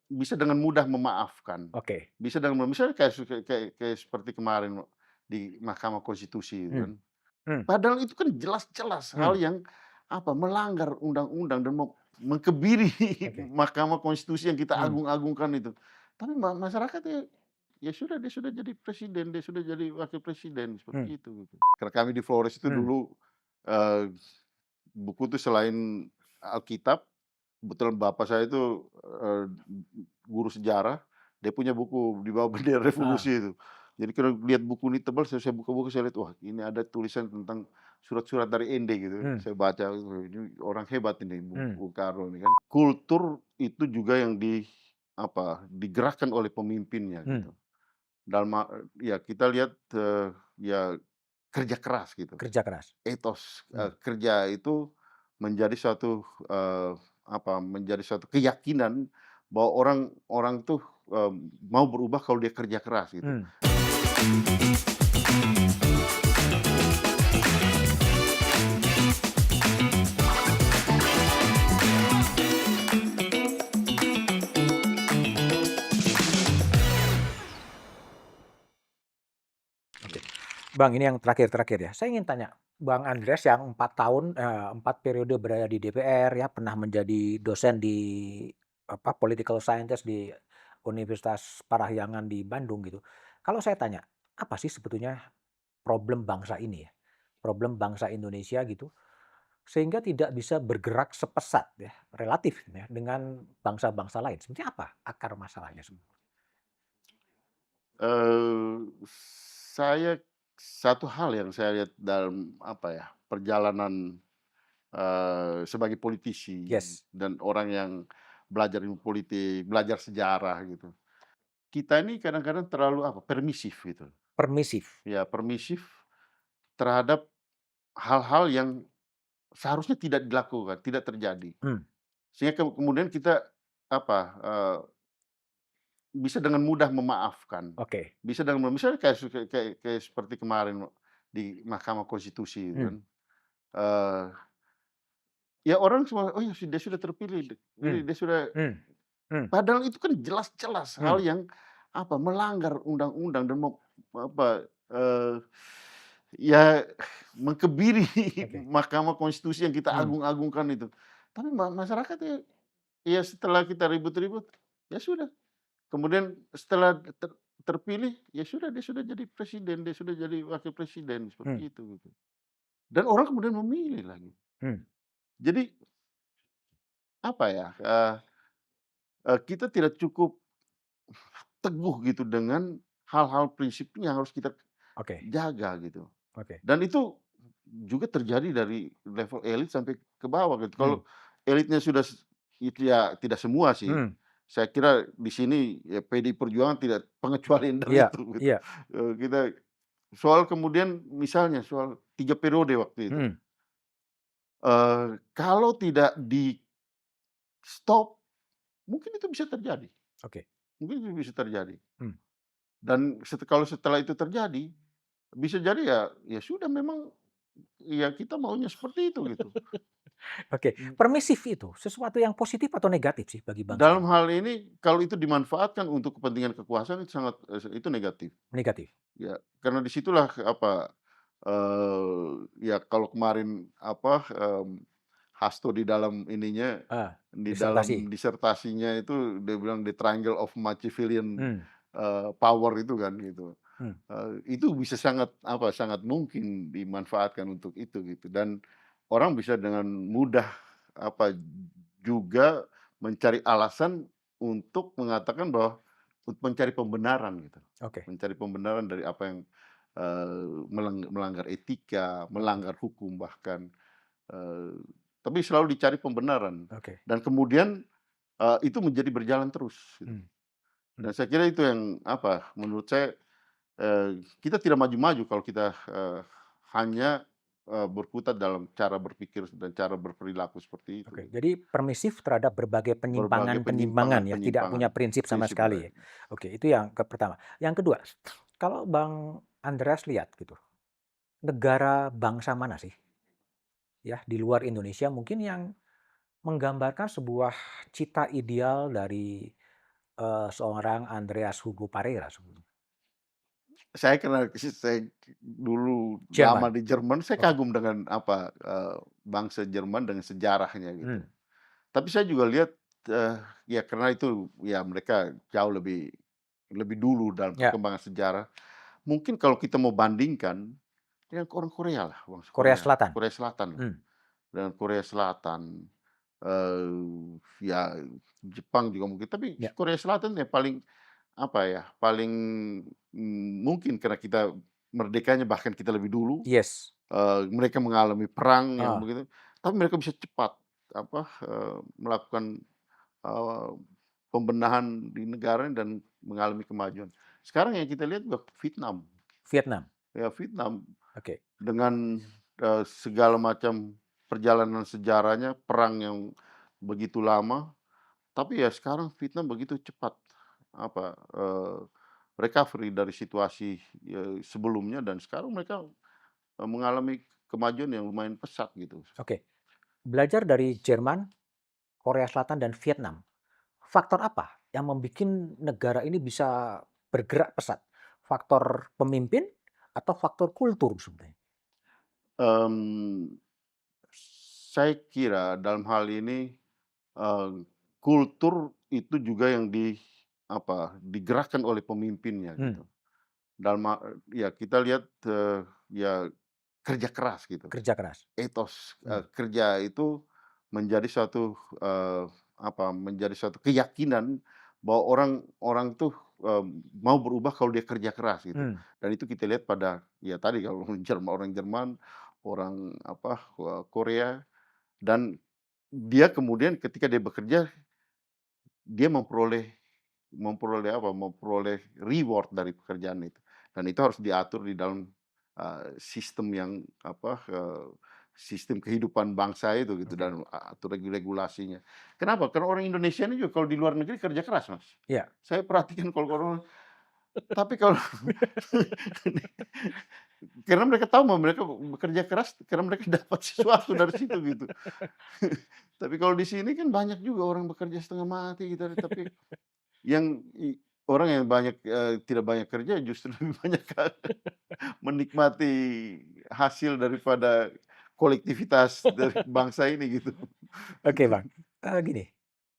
bisa dengan mudah memaafkan. Oke. Bisa dengan misalnya kayak seperti kemarin di Mahkamah Konstitusi gitu Mmm, kan. mmm, Padahal itu kan jelas-jelas hal mmm, yang, melanggar undang-undang dan mengkebiri oke, Mahkamah Konstitusi yang kita mmm, agung-agungkan itu. Tapi masyarakat ya ya sudah, dia sudah jadi presiden, dia sudah jadi wakil presiden, mmm, seperti itu gitu. Karena kami di Flores itu mmm, dulu, eee, buku itu selain Alkitab, kebetulan bapak saya itu, guru sejarah, dia punya buku di bawah bendera ah, revolusi itu. Jadi kalau lihat buku ini tebal, saya buka buku, saya lihat, wah ini ada tulisan tentang surat-surat dari Ende gitu. mmm, Saya baca, wah ini orang hebat ini mmm, Bung Karno ini kan. Kultur itu juga yang digerakkan oleh pemimpinnya mmm, gitu. Dalam ya kita lihat, ya kerja keras gitu. kerja keras, Etos, mmm, kerja itu menjadi suatu, menjadi suatu keyakinan bahwa orang orang tuh, mau berubah kalau dia kerja keras gitu. mmm, oke. Bang, ini yang terakhir-terakhir ya. Saya ingin tanya, Bang Andreas yang 4 tahun, 4 periode berada di DPR ya, pernah menjadi dosen di political scientist di Universitas Parahyangan di Bandung gitu. Kalau saya tanya, apa sih sebetulnya problem bangsa ini ya, problem bangsa Indonesia gitu, sehingga tidak bisa bergerak sepesat ya, relatif ya, dengan bangsa-bangsa lain. Sebenarnya apa akar masalahnya sebenarnya? Eee, saya satu hal yang saya lihat dalam, perjalanan, sebagai politisi Yes, dan orang yang belajar ilmu politik, belajar sejarah gitu. Kita ini kadang-kadang terlalu permisif gitu. permisif. Ya permisif terhadap hal-hal yang seharusnya tidak dilakukan, tidak terjadi. Mmm, Sehingga kemudian kita, apa, bisa dengan mudah memaafkan. oke. Bisa dengan misalnya kayak seperti kemarin di Mahkamah Konstitusi itu Mmm, kan, eee, ya orang semua, "Oh ya dia sudah terpilih, mmm, dia sudah." mmm, mmm, Padahal itu kan jelas-jelas hal mmm, yang, melanggar undang-undang dan eee, ya mengkebiri oke. Mahkamah Konstitusi yang kita Mmm, agung-agungkan itu. Tapi masyarakat ya ya setelah kita ribut-ribut, ya sudah. Kemudian setelah terpilih, ya sudah, dia sudah jadi presiden, dia sudah jadi wakil presiden, mmm, seperti itu gitu. Dan orang kemudian memilih lagi. mmm, Jadi apa ya, kita tidak cukup teguh gitu dengan hal-hal prinsip yang harus kita oke, jaga gitu. oke. Dan itu juga terjadi dari level elit sampai ke bawah gitu. Kalau Mmm, elitnya sudah itu ya tidak semua sih. mmm, Saya kira di sini ya PDI Perjuangan tidak pengecualian dari iya, itu gitu. iya, Kita soal kemudian misalnya soal 3 periode waktu itu, mhm, kalau tidak di-stop mungkin itu bisa terjadi, oke, mungkin itu bisa terjadi. mmm, Dan kalau setelah itu terjadi, bisa jadi ya ya sudah memang ya kita maunya seperti itu gitu. oke. Permisif itu sesuatu yang positif atau negatif sih bagi bangsa Dalam ini? hal ini kalau itu dimanfaatkan untuk kepentingan kekuasaan itu sangat itu negatif. Negatif? Ya, karena disitulah ya kalau kemarin Hasto di dalam ininya, Ah, di dalam disertasi? disertasinya itu dia bilang the triangle of Machiavellian, Mmm, power itu kan gitu. mmm, Itu bisa sangat mungkin dimanfaatkan untuk itu gitu dan orang bisa dengan mudah apa, juga mencari alasan untuk mengatakan bahwa mencari pembenaran gitu. oke, Mencari pembenaran dari apa yang, melanggar etika, oke, melanggar hukum bahkan, eee, tapi selalu dicari pembenaran oke, dan kemudian, itu menjadi berjalan terus gitu. mmm, mmm, Dan saya kira itu yang menurut saya, kita tidak maju-maju kalau kita, hanya, berkutat dalam cara berpikir dan cara berperilaku seperti itu oke. gitu. Jadi permisif terhadap berbagai Berbagai penyimpangan-penyimpangan ya, tidak penyimpangan-penyimpangan, punya prinsip sama prinsip sekali ya? Oke, itu yang pertama. Yang kedua, kalau Bang Andreas lihat gitu, negara bangsa mana sih ya di luar Indonesia mungkin yang menggambarkan sebuah cita ideal dari seorang Andreas Hugo Parera sebetulnya? Saya kenal saya dulu lama Jerman, di Jerman, saya oke. kagum dengan apa, bangsa Jerman dengan sejarahnya gitu. Mmm, Tapi saya juga lihat, eee, ya karena itu ya mereka jauh lebih lebih dulu dalam ya, perkembangan sejarah. Mungkin kalau kita mau bandingkan dengan orang Korea lah, bangsa Korea Korea, Selatan? Korea Selatan lah. Mmm, Dengan Korea Selatan, ya Jepang juga mungkin, tapi ya, Korea Selatan ya paling, apa ya, paling, mungkin karena kita merdekanya bahkan kita lebih dulu, yes, mereka mengalami perang yang heeh, begitu, tapi mereka bisa cepat, apa, melakukan, eee, pembenahan di negara dan mengalami kemajuan. Sekarang yang kita lihat juga Vietnam, Vietnam, ya Vietnam oke. dengan, segala macam perjalanan sejarahnya, perang yang begitu lama, tapi ya sekarang Vietnam begitu cepat, apa, recovery dari situasi, sebelumnya dan sekarang mereka, mengalami kemajuan yang lumayan pesat gitu. Oke, belajar dari Jerman, Korea Selatan, dan Vietnam, faktor apa yang membuat negara ini bisa bergerak pesat? Faktor pemimpin atau faktor kultur sebenarnya? Mmm, saya kira dalam hal ini, eee, kultur itu juga yang digerakkan oleh pemimpinnya Mmm, gitu. Dalam ya kita lihat, ya kerja keras gitu, kerja keras. etos, Mmm, kerja itu menjadi suatu, menjadi suatu keyakinan bahwa orang orang tuh, mau berubah kalau dia kerja keras gitu. mmm, Dan itu kita lihat pada ya tadi kalau orang Jerman, orang Korea dan dia kemudian ketika dia bekerja, dia memperoleh reward dari pekerjaan itu, dan itu harus diatur di dalam, sistem yang sistem kehidupan bangsa itu gitu oke. dan atur regulasinya. Kenapa? Karena orang Indonesia ini juga kalau di luar negeri kerja keras, Mas. Iya, Saya perhatikan kalau orang tapi kalau karena mereka tahu bahwa mereka bekerja keras karena mereka dapat sesuatu dari situ gitu. Tapi kalau di sini kan banyak juga orang bekerja setengah mati gitu, tapi yang orang yang tidak banyak kerja justru lebih banyak menikmati hasil daripada kolektivitas dari bangsa ini gitu. oke, Bang, gini,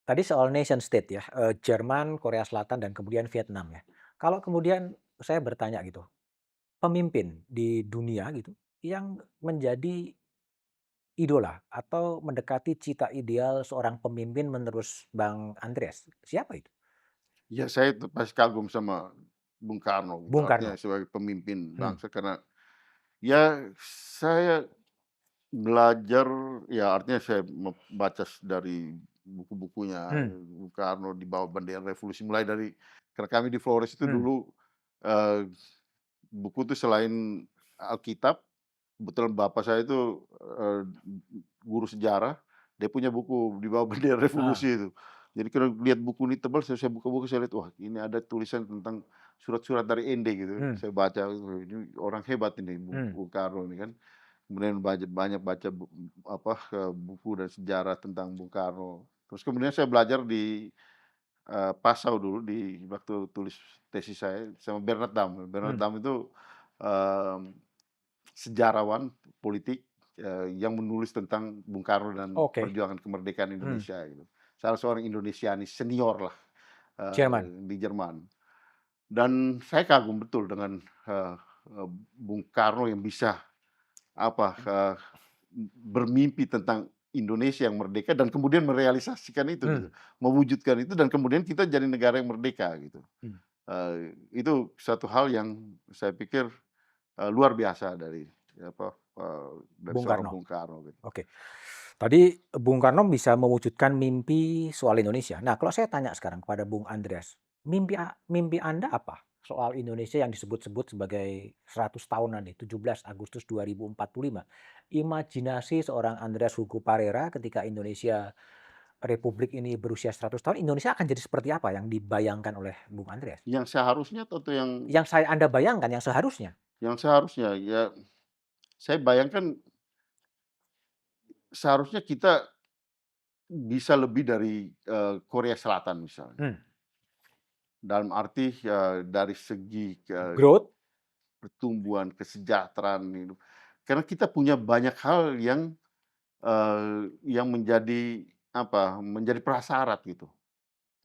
tadi soal nation state ya, Jerman, Korea Selatan, dan kemudian Vietnam ya. Kalau kemudian saya bertanya gitu, pemimpin di dunia gitu, yang menjadi idola atau mendekati cita ideal seorang pemimpin menurut Bang Andreas, siapa itu? Ya saya tuh pasti kagum sama Bung Karno gitu, Bung artinya Karno? sebagai pemimpin Mmm, bangsa karena ya saya belajar ya artinya saya membaca dari buku-bukunya mmm, Bung Karno di bawah bendera revolusi mulai dari karena kami di Flores itu mmm, dulu, eee, buku itu selain Alkitab, kebetulan bapak saya itu, guru sejarah, dia punya buku di bawah bendera heeh, revolusi itu. Jadi kalau lihat buku ini tebal, saya buka buku, saya lihat, wah ini ada tulisan tentang surat-surat dari Ende gitu. mmm, Saya baca, "Wah ini orang hebat ini mmm, Bung Karno ini kan." Kemudian banyak baca buku dan sejarah tentang Bung Karno. Terus kemudian saya belajar di, Passau dulu waktu tulis tesis saya sama Bernard Dam. Bernard mmm, Dam itu, mmm, sejarawan politik, yang menulis tentang Bung Karno dan oke, perjuangan kemerdekaan mmm, Indonesia gitu. Salah seorang Indonesianis senior lah, Jerman, di Jerman. Dan saya kagum betul dengan, eee eee, Bung Karno yang bisa apa, eee, bermimpi tentang Indonesia yang merdeka dan kemudian merealisasikan itu gitu, mmm, mewujudkan itu dan kemudian kita jadi negara yang merdeka gitu. mmm, Itu satu hal yang saya pikir, luar biasa dari Bung seorang Karno, Bung Karno gitu. oke. Tadi Bung Karno bisa mewujudkan mimpi soal Indonesia. Nah, kalau saya tanya sekarang kepada Bung Andreas, mimpi Anda apa soal Indonesia yang disebut-sebut sebagai 100 tahunan nih, 17 Agustus 2045? Imajinasi seorang Andreas Hugo Parera ketika Indonesia republik ini berusia 100 tahun, Indonesia akan jadi seperti apa yang dibayangkan oleh Bung Andreas? Yang seharusnya atau yang Anda bayangkan, yang seharusnya? ya saya bayangkan seharusnya kita bisa lebih dari, Korea Selatan misalnya. Mmm, dalam arti, dari segi Growth? pertumbuhan, kesejahteraan hidup. Karena kita punya banyak hal yang menjadi apa, menjadi prasyarat gitu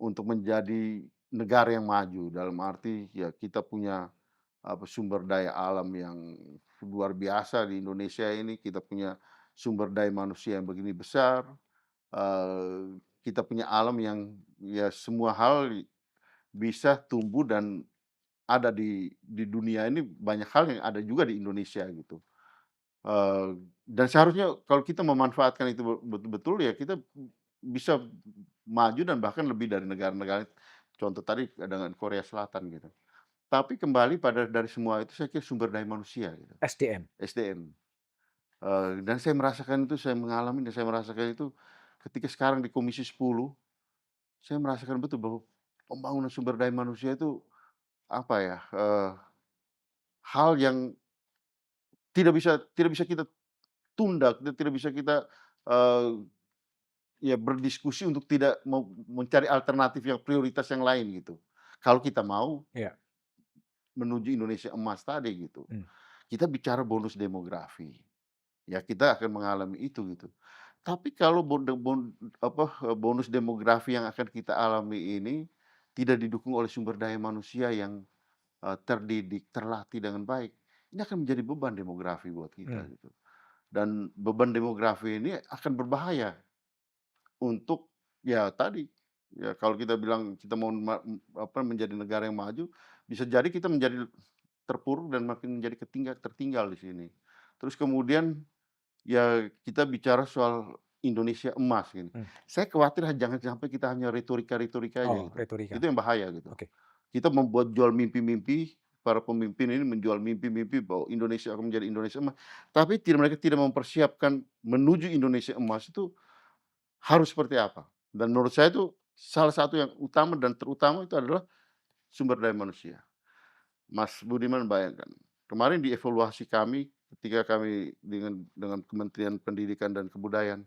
untuk menjadi negara yang maju. Dalam arti ya kita punya apa, sumber daya alam yang luar biasa di Indonesia ini, kita punya sumber daya manusia yang begini besar, kita punya alam yang ya semua hal bisa tumbuh dan ada di dunia ini banyak hal yang ada juga di Indonesia gitu. Dan seharusnya kalau kita memanfaatkan itu betul-betul ya kita bisa maju dan bahkan lebih dari negara-negara contoh tadi dengan Korea Selatan gitu. Tapi kembali pada dari semua itu saya kira sumber daya manusia gitu, SDM? SDM. Dan saya merasakan itu, saya mengalami dan saya merasakan itu ketika sekarang di Komisi 10, saya merasakan betul bahwa pembangunan sumber daya manusia itu apa ya, hal yang tidak bisa kita tunda, tidak bisa kita, eee, ya berdiskusi untuk tidak mau mencari alternatif yang prioritas yang lain gitu. Kalau kita mau Iya. menuju Indonesia emas tadi gitu. Mmm. Kita bicara bonus demografi, ya kita akan mengalami itu gitu. Tapi kalau bonus demografi yang akan kita alami ini tidak didukung oleh sumber daya manusia yang, terdidik, terlatih dengan baik, ini akan menjadi beban demografi buat kita Mmm. gitu. Dan beban demografi ini akan berbahaya untuk ya tadi, ya kalau kita bilang kita mau menjadi negara yang maju, bisa jadi kita menjadi terpuruk dan makin menjadi tertinggal di sini. Terus kemudian ya kita bicara soal Indonesia emas gini. Mmm. Saya khawatir jangan sampai kita hanya retorika-retorika aja Oh, gitu. Itu retorika. yang bahaya gitu. Oke. Kita membuat jual mimpi-mimpi, para pemimpin ini menjual mimpi-mimpi bahwa Indonesia akan menjadi Indonesia emas, tapi mereka tidak mempersiapkan menuju Indonesia emas itu harus seperti apa. Dan menurut saya itu salah satu yang utama dan terutama itu adalah sumber daya manusia. Mas Budiman bayangkan, kemarin di evaluasi kami ketika kami dengan Kementerian Pendidikan dan Kebudayaan,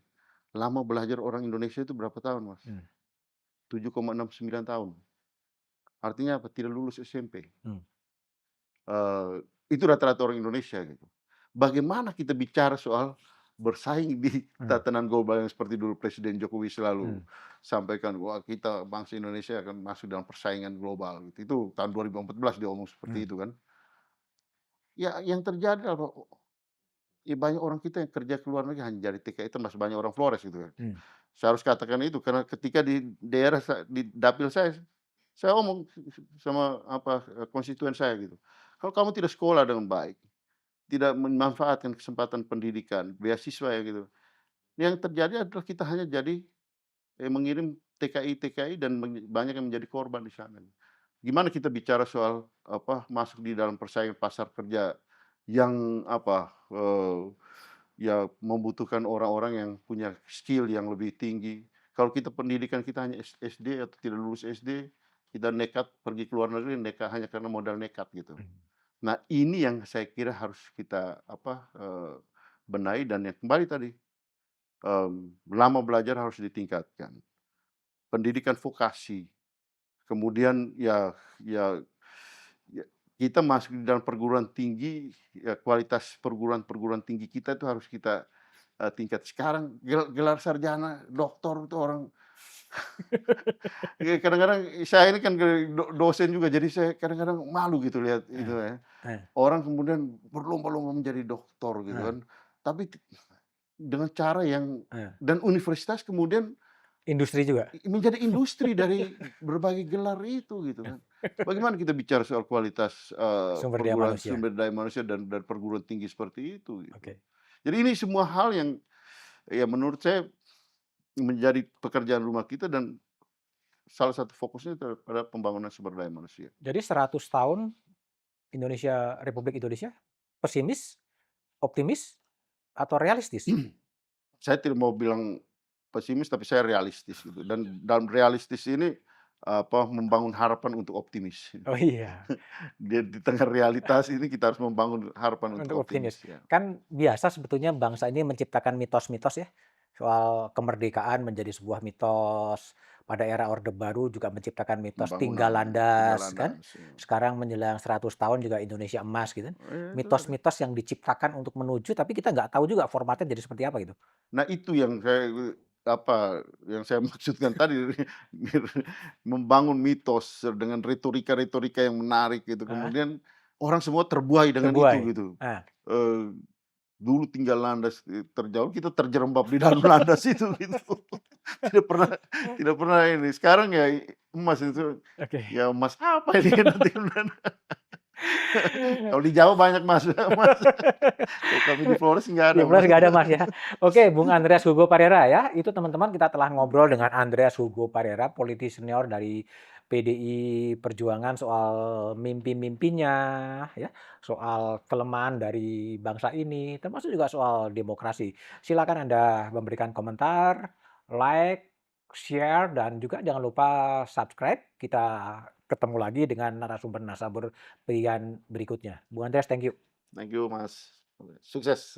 lama belajar orang Indonesia itu berapa tahun, Mas? Mmm. 7,69 tahun. Artinya apa? Tidak lulus SMP. Mmm. Itu rata-rata orang Indonesia gitu. Bagaimana kita bicara soal bersaing di Mmm. tatanan global yang seperti dulu Presiden Jokowi selalu Mmm. sampaikan, "Wah, kita bangsa Indonesia akan masuk dalam persaingan global," gitu. Itu tahun 2014 dia omong seperti Mmm. itu kan. Ya yang terjadi adalah ya banyak orang kita yang kerja ke luar negeri hanya jadi TKI termasuk banyak orang Flores gitu kan. Mmm. Saya harus katakan itu karena ketika di daerah di dapil saya omong sama apa, konstituen saya gitu, "Kalau kamu tidak sekolah dengan baik, tidak memanfaatkan kesempatan pendidikan, beasiswa ya gitu, yang terjadi adalah kita hanya jadi, mengirim TKI-TKI dan banyak yang menjadi korban di sana. Gimana kita bicara soal apa, masuk di dalam persaingan pasar kerja yang apa, ya membutuhkan orang-orang yang punya skill yang lebih tinggi. Kalau kita pendidikan kita hanya SD atau tidak lulus SD, kita nekat pergi ke luar negeri hanya karena modal nekat gitu. Mmm. Nah, ini yang saya kira harus kita apa, benahi dan yang kembali tadi, lama belajar harus ditingkatkan. Pendidikan vokasi, kemudian ya kita masuk di dalam perguruan tinggi, ya kualitas perguruan-perguruan tinggi kita itu harus kita, tingkat. Sekarang gelar sarjana, doktor itu orang kadang-kadang saya ini kan dosen juga, jadi saya kadang-kadang malu gitu lihat itu Eh. ya. Eh. Orang kemudian berlomba-lomba menjadi doktor gitu Eh. kan, tapi dengan cara yang Eh. dan universitas kemudian Industri juga? menjadi industri dari berbagai gelar itu gitu kan. Bagaimana kita bicara soal kualitas, Sumber daya perguruan manusia? sumber daya manusia dan perguruan tinggi seperti itu gitu. Oke. Jadi ini semua hal yang ya menurut saya menjadi pekerjaan rumah kita dan salah satu fokusnya pada pembangunan sumber daya manusia. Jadi 100 tahun Indonesia Republik Indonesia, pesimis, optimis, atau realistis? Saya tidak mau bilang pesimis, tapi saya realistis gitu dan dalam realistis ini, apa, membangun harapan untuk optimis. Oh iya, Di tengah realitas ini kita harus membangun harapan untuk untuk optimis optimis. ya. Kan biasa sebetulnya bangsa ini menciptakan mitos-mitos ya, soal kemerdekaan menjadi sebuah mitos, pada era Orde Baru juga menciptakan mitos tinggal tinggal landas kan. landas, ya. Sekarang menjelang 100 tahun juga Indonesia emas gitu. Itu ada. Mitos-mitos yang diciptakan untuk menuju tapi kita nggak tahu juga formatnya jadi seperti apa gitu. Nah itu yang saya, yang saya maksudkan tadi, membangun mitos dengan retorika-retorika yang menarik gitu, Heeh, kemudian orang semua terbuai dengan itu terbuai. gitu. Ah. Eee, Dulu tinggal landas, terjauh, kita terjerembab di dalam landas itu gitu. Tidak pernah tidak pernah ini, sekarang ya emas itu, Oke. ya emas apa ini nanti kemudian. Kalau di Jawa banyak Mas, Mas. Kalau kami di Flores nggak Di ada Plus Mas. nggak ada Mas ya. Oke, Bung Andreas Hugo Parera ya. Itu teman-teman kita telah ngobrol dengan Andreas Hugo Parera, politisi senior dari PDI Perjuangan soal mimpi-mimpinya ya, soal kelemahan dari bangsa ini, termasuk juga soal demokrasi. Silakan Anda memberikan komentar, like, share, dan juga jangan lupa subscribe. Kita ketemu lagi dengan narasumber-narasumber pilihan berikutnya. Bung Andreas, thank you. Thank you Mas, sukses.